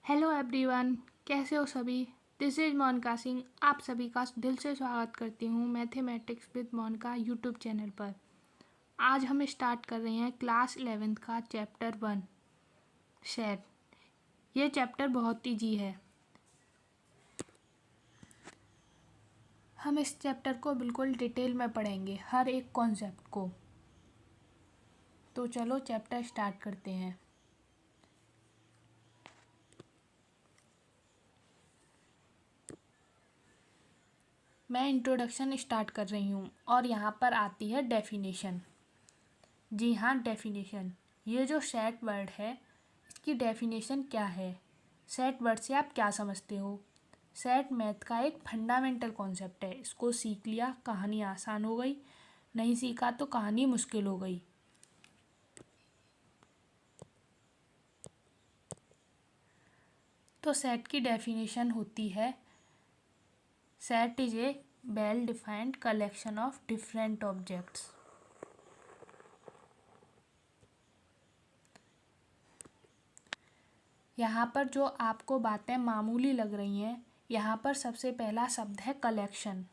Hello everyone, कैसे हो सभी। This is Monika Singh. आप सभी का दिल से स्वागत करती हूँ mathematics with Monika YouTube channel पर। आज हम स्टार्ट कर रहे हैं क्लास 11th का चैप्टर 1 सेट। ये चैप्टर बहुत ईजी है। हम इस चैप्टर को बिल्कुल डिटेल में पढ़ेंगे, हर एक कॉन्सेप्ट को। तो चलो चैप्टर स्टार्ट करते हैं। मैं इंट्रोडक्शन स्टार्ट कर रही हूँ और यहाँ पर आती है डेफिनेशन। जी हाँ, डेफिनेशन। ये जो सेट वर्ड है, इसकी डेफिनेशन क्या है? सेट वर्ड से आप क्या समझते हो? सेट मैथ का एक फंडामेंटल कॉन्सेप्ट है। इसको सीख लिया, कहानी आसान हो गई। नहीं सीखा तो कहानी मुश्किल हो गई। तो सेट की डेफिनेशन होती है, set is a well defined collection of different objects. यहाँ पर जो आपको बातें मामूली लग रही हैं, यहाँ पर सबसे पहला शब्द है कलेक्शन।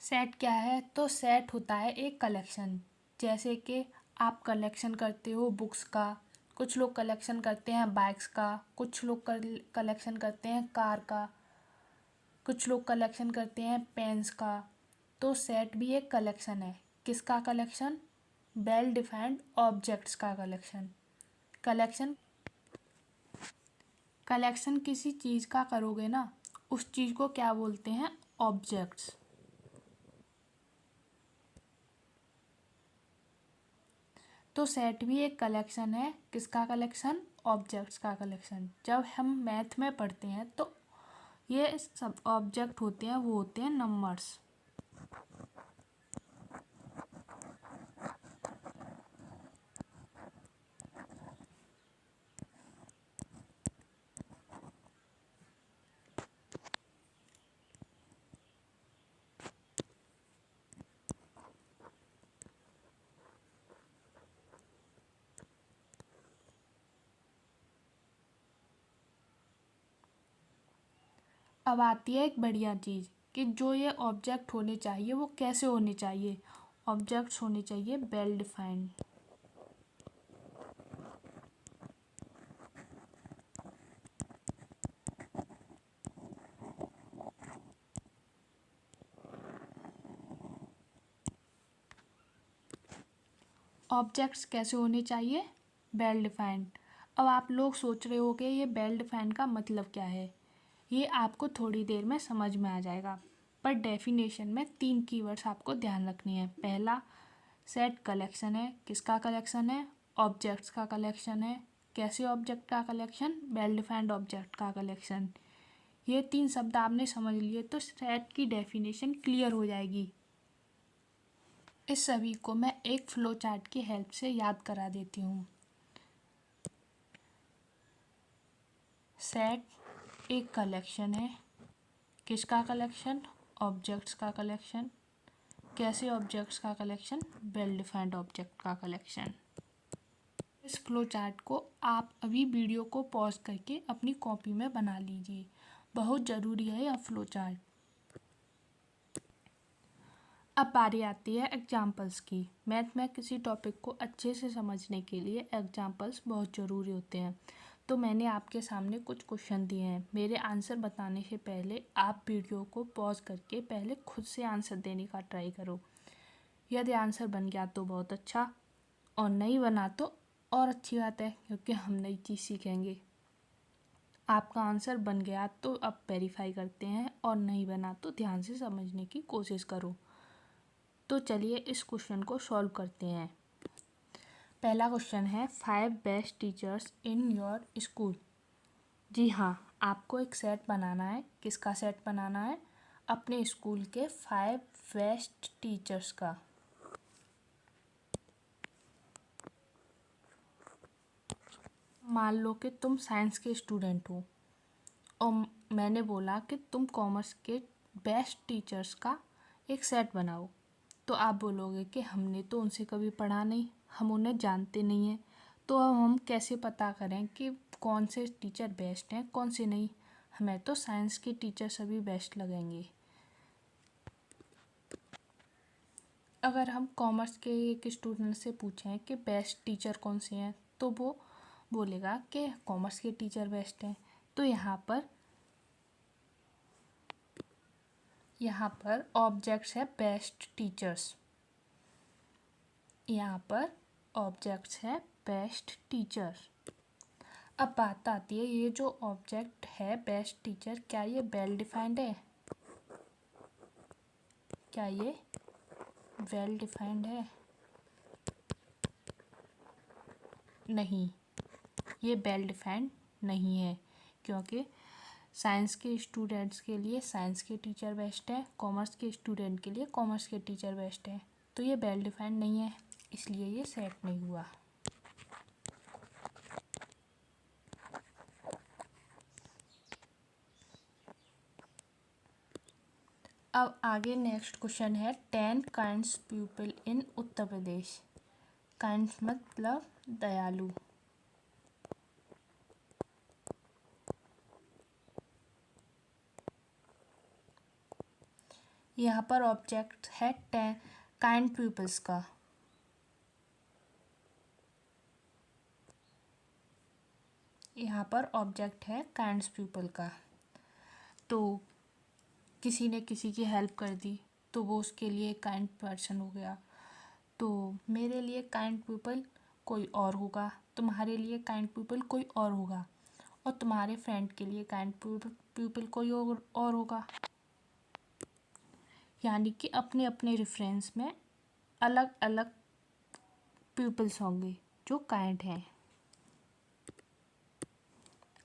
सेट क्या है? तो सेट होता है एक कलेक्शन। जैसे कि आप कलेक्शन करते हो बुक्स का, कुछ लोग कलेक्शन करते हैं बाइक्स का, कुछ लोग कलेक्शन करते हैं कार का, कुछ लोग कलेक्शन करते हैं पेन्स का। तो सेट भी एक कलेक्शन है। किसका कलेक्शन? वेल डिफाइंड ऑब्जेक्ट्स का कलेक्शन। कलेक्शन कलेक्शन किसी चीज़ का करोगे ना, उस चीज़ को क्या बोलते हैं? ऑब्जेक्ट्स। तो सेट भी एक कलेक्शन है। किसका कलेक्शन? ऑब्जेक्ट्स का कलेक्शन। जब हम मैथ में पढ़ते हैं तो ये सब ऑब्जेक्ट होते हैं, वो होते हैं नंबर्स। अब आती है एक बढ़िया चीज़ कि जो ये ऑब्जेक्ट होने चाहिए वो कैसे होने चाहिए। ऑब्जेक्ट्स होने चाहिए वेल डिफाइंड। ऑब्जेक्ट्स कैसे होने चाहिए? Well defined. अब आप लोग सोच रहे हो कि ये वेल डिफाइंड का मतलब क्या है। ये आपको थोड़ी देर में समझ में आ जाएगा। पर डेफिनेशन में 3 कीवर्ड्स आपको ध्यान रखनी है। पहला, सेट कलेक्शन है। किसका कलेक्शन है? ऑब्जेक्ट्स का कलेक्शन है। कैसे ऑब्जेक्ट का कलेक्शन? वेल डिफाइंड ऑब्जेक्ट का कलेक्शन। ये 3 शब्द आपने समझ लिए तो सेट की डेफिनेशन क्लियर हो जाएगी। इस सभी को मैं एक फ्लो चार्ट की हेल्प से याद करा देती हूँ। सेट एक कलेक्शन है। किसका कलेक्शन? ऑब्जेक्ट्स का कलेक्शन। कैसे ऑब्जेक्ट्स का कलेक्शन? वेल डिफाइंड ऑब्जेक्ट का कलेक्शन। इस फ्लो चार्ट को आप अभी वीडियो को पॉज करके अपनी कॉपी में बना लीजिए। बहुत ज़रूरी है यह फ्लो चार्ट। अब बारी आती है एग्जाम्पल्स की। मैथ में किसी टॉपिक को अच्छे से समझने के लिए एग्जाम्पल्स बहुत ज़रूरी होते हैं। तो मैंने आपके सामने कुछ क्वेश्चन दिए हैं। मेरे आंसर बताने से पहले आप वीडियो को पॉज करके पहले खुद से आंसर देने का ट्राई करो। यदि आंसर बन गया तो बहुत अच्छा, और नहीं बना तो और अच्छी बात है, क्योंकि हम नई चीज़ सीखेंगे। आपका आंसर बन गया तो अब वेरीफाई करते हैं, और नहीं बना तो ध्यान से समझने की कोशिश करो। तो चलिए इस क्वेश्चन को सॉल्व करते हैं। पहला क्वेश्चन है, 5 best teachers in your school. जी हाँ, आपको एक सेट बनाना है। किसका सेट बनाना है? अपने स्कूल के 5 बेस्ट टीचर्स का। मान लो कि तुम साइंस के स्टूडेंट हो और मैंने बोला कि तुम कॉमर्स के बेस्ट टीचर्स का एक सेट बनाओ, तो आप बोलोगे कि हमने तो उनसे कभी पढ़ा नहीं, हम उन्हें जानते नहीं हैं, तो अब हम कैसे पता करें कि कौन से टीचर बेस्ट हैं कौन से नहीं। हमें तो साइंस के टीचर सभी बेस्ट लगेंगे। अगर हम कॉमर्स के एक स्टूडेंट से पूछें कि बेस्ट टीचर कौन से हैं, तो वो बोलेगा कि कॉमर्स के टीचर बेस्ट हैं। तो यहाँ पर ऑब्जेक्ट्स है बेस्ट टीचर्स, यहाँ पर ऑब्जेक्ट्स है बेस्ट टीचर। अब बात आती है, ये जो ऑब्जेक्ट है बेस्ट टीचर, क्या ये वेल डिफाइंड है? क्या ये वेल डिफाइंड है? नहीं, ये वेल डिफाइंड नहीं है, क्योंकि साइंस के स्टूडेंट्स के लिए साइंस के टीचर बेस्ट है, कॉमर्स के स्टूडेंट के लिए कॉमर्स के टीचर बेस्ट है। तो ये वेल डिफाइंड नहीं है, इसलिए ये सेट नहीं हुआ। अब आगे नेक्स्ट क्वेश्चन है 10 kinds people in Uttar Pradesh. Kinds मतलब दयालु। यहाँ पर ऑब्जेक्ट है 10 काइंड पीपल्स का। यहाँ पर ऑब्जेक्ट है काइंड पीपल का। तो किसी ने किसी की हेल्प कर दी तो वो उसके लिए काइंड पर्सन हो गया। तो मेरे लिए काइंड पीपल कोई और होगा, तुम्हारे लिए काइंड पीपल कोई और होगा, और तुम्हारे फ्रेंड के लिए काइंड पीपल कोई और होगा। यानी कि अपने अपने रेफरेंस में अलग अलग पीपल्स होंगे जो काइंड हैं।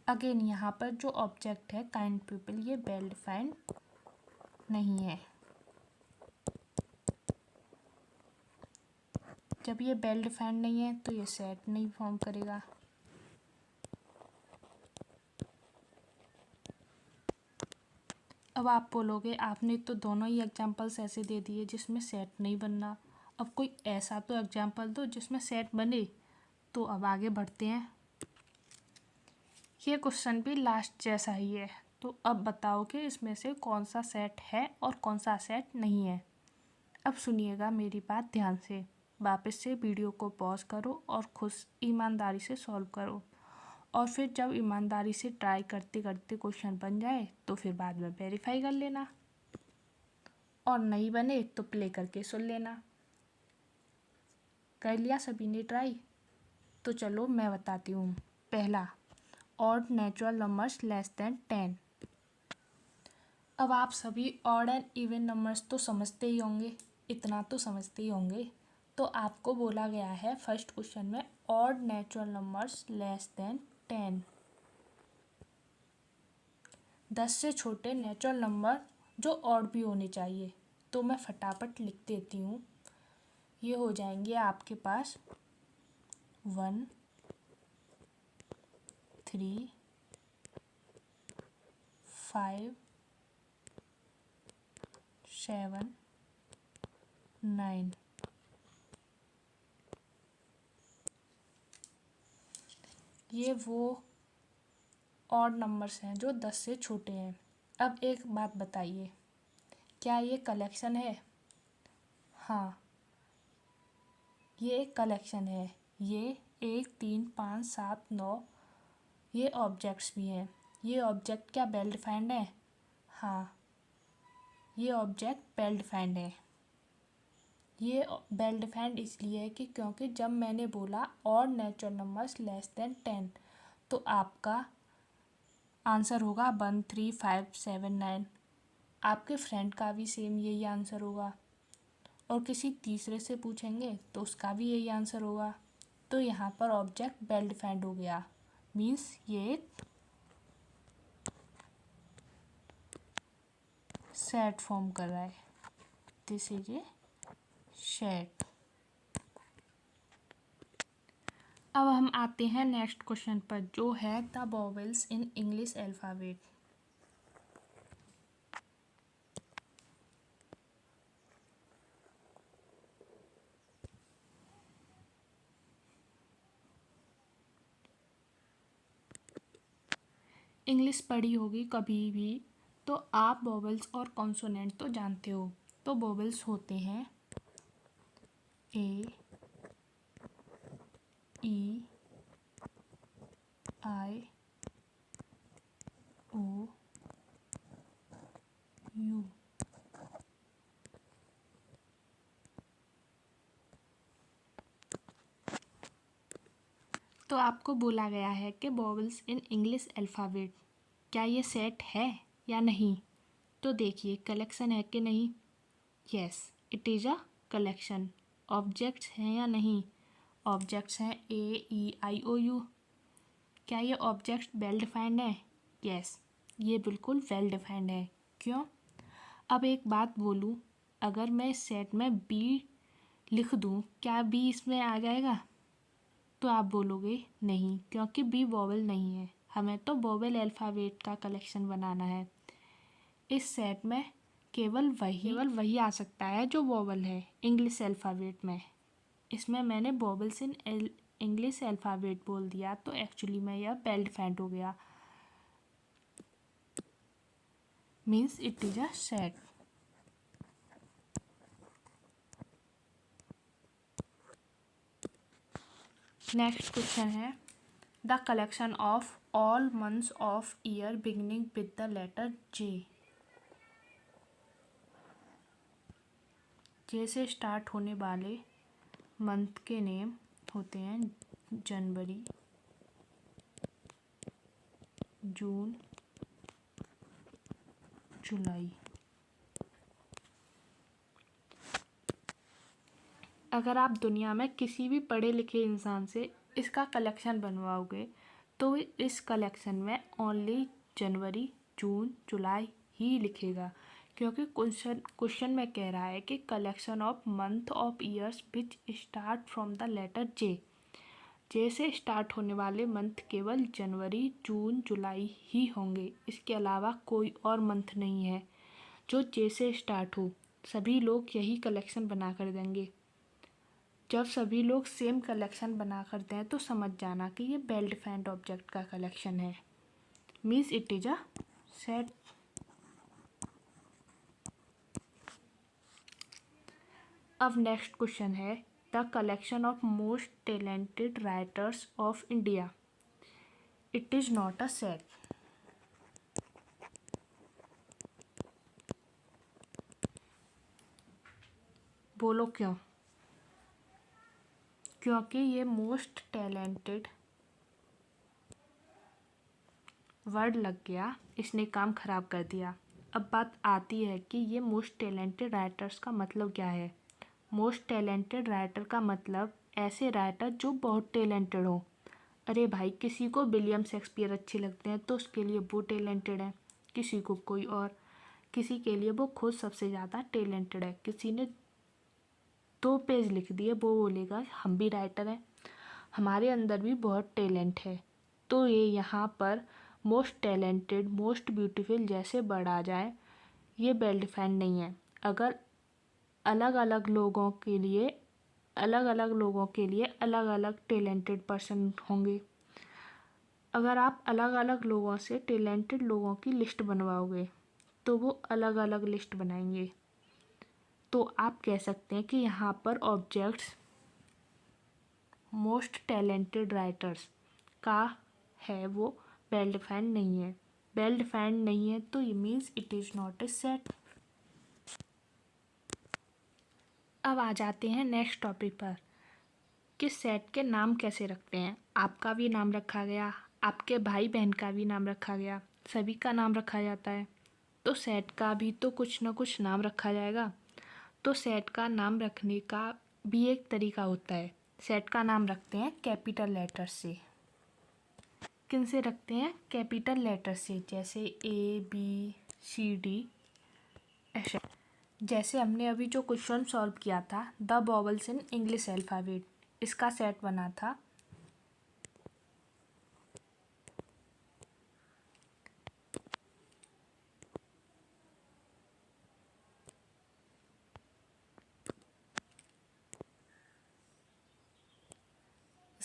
अगेन यहाँ पर जो ऑब्जेक्ट है काइंड पीपल, ये वेल डिफाइंड नहीं है। जब ये वेल डिफाइंड नहीं है तो ये सेट नहीं फॉर्म करेगा। अब आप बोलोगे आपने तो दोनों ही एग्जांपल्स ऐसे दे दिए जिसमें सेट नहीं बनना, अब कोई ऐसा तो एग्जांपल दो जिसमें सेट बने। तो अब आगे बढ़ते हैं। ये क्वेश्चन भी लास्ट जैसा ही है, तो अब बताओ कि इसमें से कौन सा सेट है और कौन सा सेट नहीं है। अब सुनिएगा मेरी बात ध्यान से, वापस से वीडियो को पॉज करो और खुद ईमानदारी से सॉल्व करो, और फिर जब ईमानदारी से ट्राई करते करते क्वेश्चन बन जाए तो फिर बाद में वेरीफाई कर लेना, और नहीं बने तो प्ले करके सुन लेना। कर लिया सभी ने ट्राई? तो चलो मैं बताती हूँ। पहला, odd natural numbers less than 10। अब आप सभी ऑड एंड इवन नंबर्स तो समझते ही होंगे, इतना तो समझते ही होंगे। तो आपको बोला गया है फर्स्ट क्वेश्चन में odd natural numbers less than 10, 10 से छोटे नेचुरल नंबर जो ऑड भी होने चाहिए। तो मैं फटाफट लिख देती हूँ। ये हो जाएंगे आपके पास 1, 3, 5, 7, 9। ये वो ऑड नंबर्स हैं जो 10 से छोटे हैं। अब एक बात बताइए, क्या ये कलेक्शन है? हाँ, ये एक कलेक्शन है। ये 1, 3, 5, 7, 9 ये ऑब्जेक्ट्स भी हैं। ये ऑब्जेक्ट क्या वेल डिफाइंड है? हाँ, ये ऑब्जेक्ट वेल डिफाइंड है। ये वेल डिफाइंड इसलिए है कि क्योंकि जब मैंने बोला odd natural numbers less than 10, तो आपका आंसर होगा 1, 3, 5, 7, 9। आपके फ्रेंड का भी सेम यही आंसर होगा, और किसी तीसरे से पूछेंगे तो उसका भी यही आंसर होगा। तो यहाँ पर ऑब्जेक्ट वेल डिफाइंड हो गया, मीन्स ये सेट फॉर्म कर रहा है। This is a set. अब हम आते हैं नेक्स्ट क्वेश्चन पर, जो है the vowels in English alphabet. English पढ़ी होगी कभी भी, तो आप वोवेल्स और कॉन्सोनेंट तो जानते हो। तो वोवेल्स होते हैं ए, ई, आई, ओ, यू। तो आपको बोला गया है कि वोवेल्स इन इंग्लिश अल्फ़ाबेट, क्या ये सेट है या नहीं? तो देखिए कलेक्शन है कि नहीं। Yes, it is a collection. Objects हैं या नहीं? ऑब्जेक्ट्स हैं ए, ई, आई, ओ, यू। क्या ये ऑब्जेक्ट्स वेल डिफाइंड है? यस, ये बिल्कुल वेल डिफाइंड है। क्यों? अब एक बात बोलूँ, अगर मैं इस सेट में बी लिख दूँ, क्या बी इसमें आ जाएगा? तो आप बोलोगे नहीं, क्योंकि बी वोवेल नहीं है। हमें तो वोवेल अल्फ़ाबेट का कलेक्शन बनाना है। इस सेट में केवल वही आ सकता है जो वोवेल है इंग्लिश अल्फ़ाबेट में। इसमें मैंने वोवेल्स इन इंग्लिश अल्फ़ाबेट बोल दिया, तो एक्चुअली में यह वेल डिफाइंड हो गया, means it is a set. Next question है the collection of all months of year beginning with the letter J. J से स्टार्ट होने वाले मंथ के नेम होते हैं जनवरी, जून, जुलाई। अगर आप दुनिया में किसी भी पढ़े लिखे इंसान से इसका कलेक्शन बनवाओगे, तो इस कलेक्शन में ओनली जनवरी, जून, जुलाई ही लिखेगा, क्योंकि क्वेश्चन में कह रहा है कि collection of month of years which start from the letter J. J से स्टार्ट होने वाले मंथ केवल जनवरी, जून, जुलाई ही होंगे। इसके अलावा कोई और मंथ नहीं है जो जे से स्टार्ट हो। सभी लोग यही कलेक्शन बना कर देंगे। जब सभी लोग सेम कलेक्शन बना करते हैं तो समझ जाना कि ये वेल डिफाइंड ऑब्जेक्ट का कलेक्शन है, means it is a set. अब नेक्स्ट क्वेश्चन है the collection of most talented writers of India. It is not a set. बोलो क्यों? क्योंकि ये मोस्ट टैलेंटेड वर्ड लग गया, इसने काम खराब कर दिया। अब बात आती है कि ये मोस्ट टैलेंटेड राइटर्स का मतलब क्या है। मोस्ट टैलेंटेड राइटर का मतलब ऐसे राइटर जो बहुत टैलेंटेड हो। अरे भाई, किसी को विलियम शेक्सपियर अच्छे लगते हैं तो उसके लिए वो टैलेंटेड है, किसी को कोई और, किसी के लिए वो खुद सबसे ज़्यादा टैलेंटेड है। किसी ने 2 पेज लिख दिए, वो बोलेगा हम भी राइटर हैं, हमारे अंदर भी बहुत टैलेंट है। तो ये यहाँ पर मोस्ट टैलेंटेड, मोस्ट ब्यूटीफुल जैसे वर्ड आ जाए, ये वेल डिफाइंड नहीं है। अगर अलग अलग लोगों के लिए अलग अलग टैलेंटेड पर्सन होंगे। अगर आप अलग अलग लोगों से टैलेंटेड लोगों की लिस्ट बनवाओगे तो वो अलग अलग लिस्ट बनाएंगे। तो आप कह सकते हैं कि यहाँ पर ऑब्जेक्ट्स मोस्ट टैलेंटेड राइटर्स का है, वो वेल डिफाइंड नहीं है। वेल डिफाइंड नहीं है तो ये means it is not a set. अब आ जाते हैं नेक्स्ट टॉपिक पर कि सेट के नाम कैसे रखते हैं। आपका भी नाम रखा गया, आपके भाई बहन का भी नाम रखा गया, सभी का नाम रखा जाता है, तो सेट का भी तो कुछ ना कुछ नाम रखा जाएगा। तो सेट का नाम रखने का भी एक तरीका होता है। सेट का नाम रखते हैं कैपिटल लेटर से। किन से रखते हैं? कैपिटल लेटर से, जैसे ABCD ऐसे। जैसे हमने अभी जो क्वेश्चन सॉल्व किया था the vowels in English alphabet, इसका सेट बना था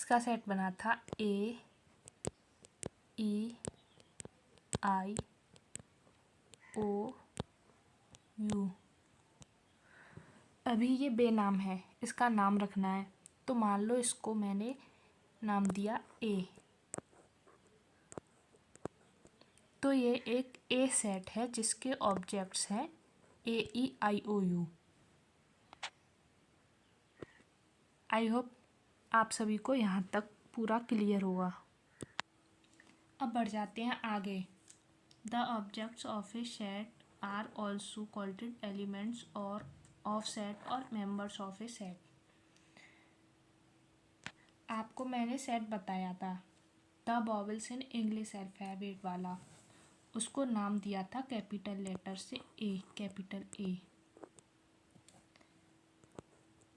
इसका सेट बना था ए ई आई ओ यू। अभी ये बेनाम है, इसका नाम रखना है, तो मान लो इसको मैंने नाम दिया ए। तो ये एक ए सेट है जिसके ऑब्जेक्ट्स हैं ए ई आई ओ यू। आई होप आप सभी को यहाँ तक पूरा क्लियर होगा। अब बढ़ जाते हैं आगे। The objects of a set are also called elements or of set or members of a set. आपको मैंने सेट बताया था the vowels in English alphabet वाला, उसको नाम दिया था कैपिटल लेटर से ए, कैपिटल ए।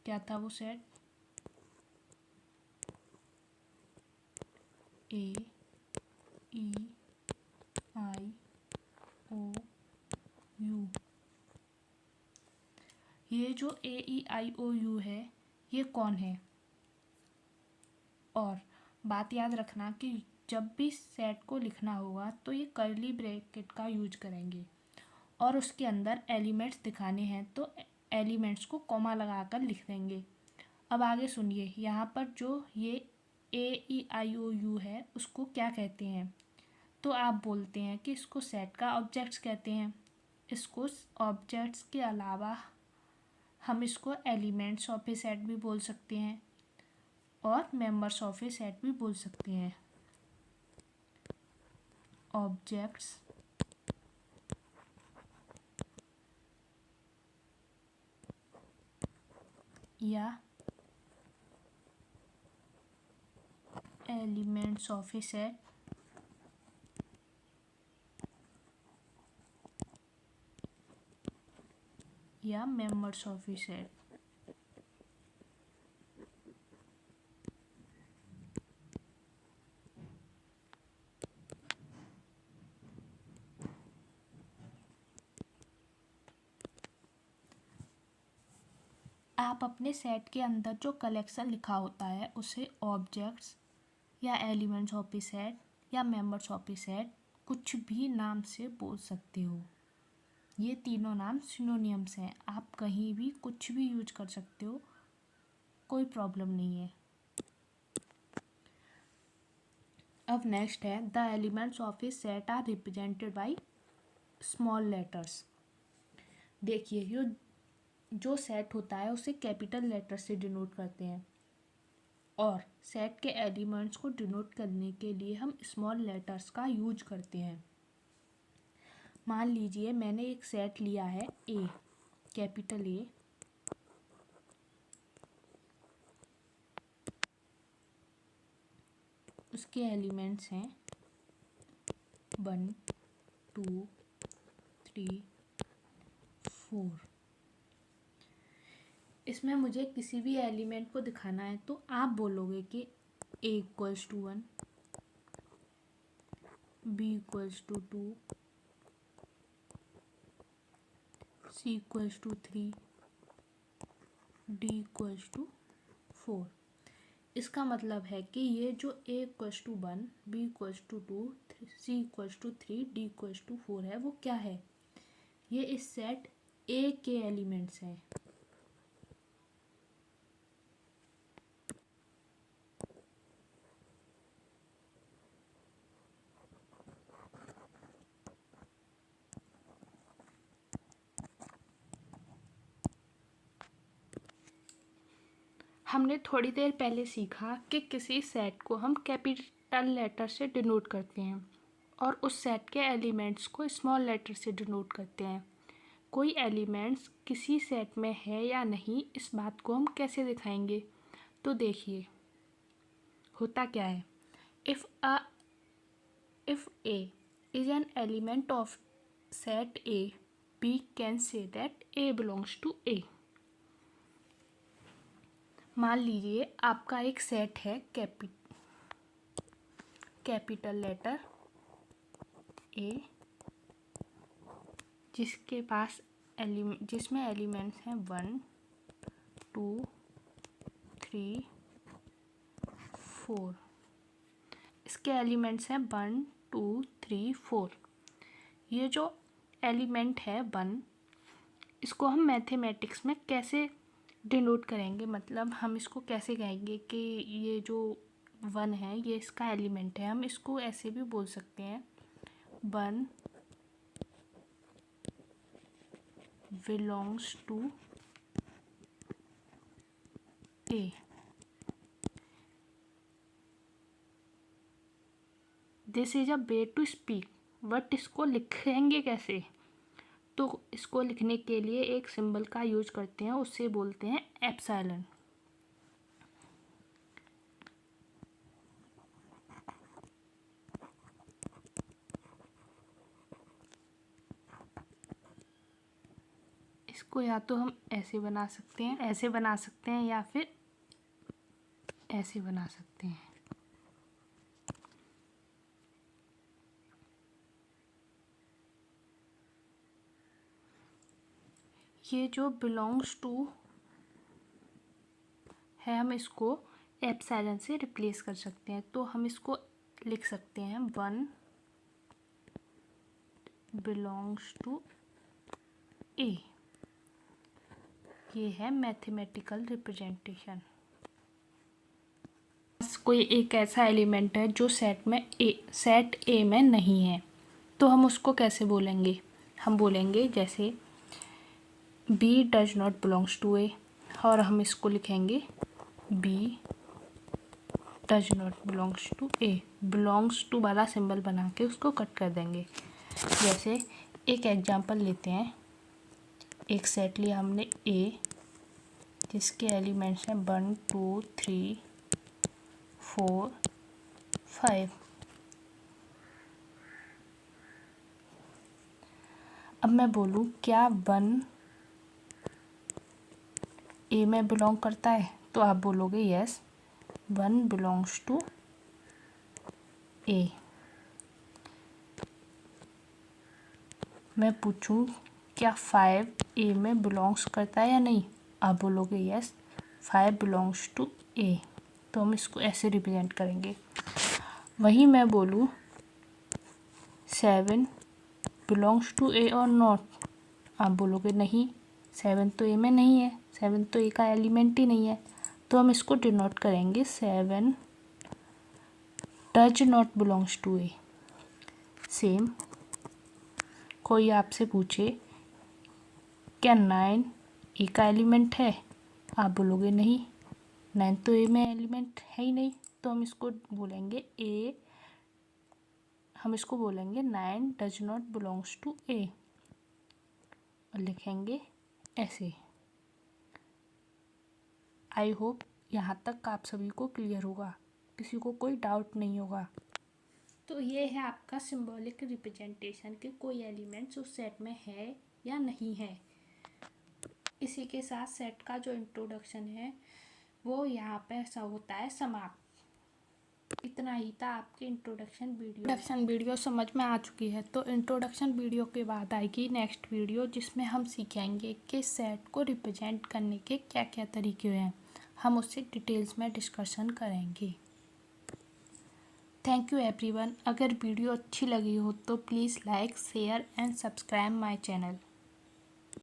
क्या था वो set? A E I O you. ये जो ए ई आई ओ यू है ये कौन है? और बात याद रखना कि जब भी सेट को लिखना होगा तो ये कर्ली ब्रैकेट का यूज करेंगे, और उसके अंदर एलिमेंट्स दिखाने हैं तो एलिमेंट्स को कॉमा लगाकर लिख देंगे। अब आगे सुनिए, यहाँ पर जो ये ए ई आई ओ यू है उसको क्या कहते हैं? तो आप बोलते हैं कि इसको सेट का ऑब्जेक्ट्स कहते हैं। इसको ऑब्जेक्ट्स के अलावा हम इसको एलिमेंट्स ऑफ ए सेट भी बोल सकते हैं और मेंबर्स ऑफ ए सेट भी बोल सकते हैं। ऑब्जेक्ट्स या एलिमेंट्स ऑफ ए सेट या मेंबर्स ऑफ ए सेट। आप अपने सेट के अंदर जो कलेक्शन लिखा होता है उसे ऑब्जेक्ट्स या एलिमेंट्स ऑफ ए सेट या मेंबर्स ऑफ ए सेट कुछ भी नाम से बोल सकते हो। ये तीनों नाम सिनोनिम्स हैं, आप कहीं भी कुछ भी यूज कर सकते हो, कोई प्रॉब्लम नहीं है। अब नेक्स्ट है the elements of a set are represented by small letters. देखिए ये जो सेट होता है उसे कैपिटल लेटर से डिनोट करते हैं, और सेट के एलिमेंट्स को डिनोट करने के लिए हम स्मॉल लेटर्स का यूज करते हैं। मान लीजिए मैंने एक सेट लिया है ए, कैपिटल ए, उसके एलिमेंट्स हैं 1 2 3 4। इसमें मुझे किसी भी एलिमेंट को दिखाना है तो आप बोलोगे कि a equals to 1, b equals to 2, c equals to 3, d equals to 4। इसका मतलब है कि ये जो a equals to 1, b equals to 2, c equals to 3, d equals to 4 है, वो क्या है? ये इस सेट a के एलिमेंट्स हैं। हमने थोड़ी देर पहले सीखा कि किसी सेट को हम कैपिटल लेटर से डिनोट करते हैं और उस सेट के एलिमेंट्स को स्मॉल लेटर से डिनोट करते हैं। कोई एलिमेंट्स किसी सेट में है या नहीं, इस बात को हम कैसे दिखाएंगे? तो देखिए होता क्या है। If a is an element of set A, we can say that a belongs to A. मान लीजिए आपका एक सेट है कैपिटल लेटर ए, जिसके पास जिसमें एलिमेंट्स हैं 1 2 3 4। इसके एलिमेंट्स हैं 1 2 3 4। ये जो एलिमेंट है 1, इसको हम मैथमेटिक्स में कैसे डिनोट करेंगे, मतलब हम इसको कैसे कहेंगे कि ये जो 1 है ये इसका एलिमेंट है। हम इसको ऐसे भी बोल सकते हैं 1 belongs to A. This is a way to speak, but इसको लिखेंगे कैसे? तो इसको लिखने के लिए एक सिंबल का यूज करते हैं, उससे बोलते हैं एप्सिलॉन। इसको या तो हम ऐसे बना सकते हैं, ऐसे बना सकते हैं, या फिर ऐसे बना सकते हैं। ये जो बिलोंग्स टू है हम इसको एप्सिलॉन से रिप्लेस कर सकते हैं। तो हम इसको लिख सकते हैं 1 बिलोंग्स टू ए। ये है मैथमेटिकल रिप्रेजेंटेशन। कोई एक ऐसा एलिमेंट है जो सेट ए में नहीं है, तो हम उसको कैसे बोलेंगे? हम बोलेंगे जैसे b does not belongs to A, और हम इसको लिखेंगे b does not belongs to A. Belongs to वाला सिंबल बना के उसको कट कर देंगे। जैसे एक एग्जांपल लेते हैं, एक सेट लिया हमने ए, जिसके एलिमेंट्स हैं 1 2 3 4 5। अब मैं बोलूँ क्या 1 ए में बिलोंग करता है? तो आप बोलोगे यस 1 बिलोंग्स टू ए। मैं पूछूं क्या 5 ए में बिलोंग्स करता है या नहीं? आप बोलोगे यस 5 बिलोंग्स टू ए। तो हम इसको ऐसे रिप्रेजेंट करेंगे। वहीं मैं बोलूँ 7 बिलोंग्स टू ए और नॉट, आप बोलोगे नहीं 7 तो ए में नहीं है, 7 तो ए का एलिमेंट ही नहीं है। तो हम इसको डिनोट करेंगे 7 does not belongs to A. Same, कोई आपसे पूछे क्या 9 ए का एलिमेंट है? आप बोलोगे नहीं 9 तो ए में एलिमेंट है ही नहीं। तो हम इसको बोलेंगे 9 does not belongs to A, और लिखेंगे ऐसे। आई होप यहाँ तक आप सभी को क्लियर होगा, किसी को कोई डाउट नहीं होगा। तो ये है आपका सिंबॉलिक रिप्रेजेंटेशन कि कोई एलिमेंट्स उस सेट में है या नहीं है। इसी के साथ सेट का जो इंट्रोडक्शन है वो यहाँ पे ऐसा होता है समाप्त। इतना ही था आपके इंट्रोडक्शन वीडियो समझ में आ चुकी है। तो इंट्रोडक्शन वीडियो के बाद आएगी नेक्स्ट वीडियो, जिसमें हम सीखेंगे कि सेट को रिप्रेजेंट करने के क्या क्या तरीके हैं। हम उससे डिटेल्स में डिस्कशन करेंगे। Thank you everyone. अगर वीडियो अच्छी लगी हो तो please like share and subscribe my channel.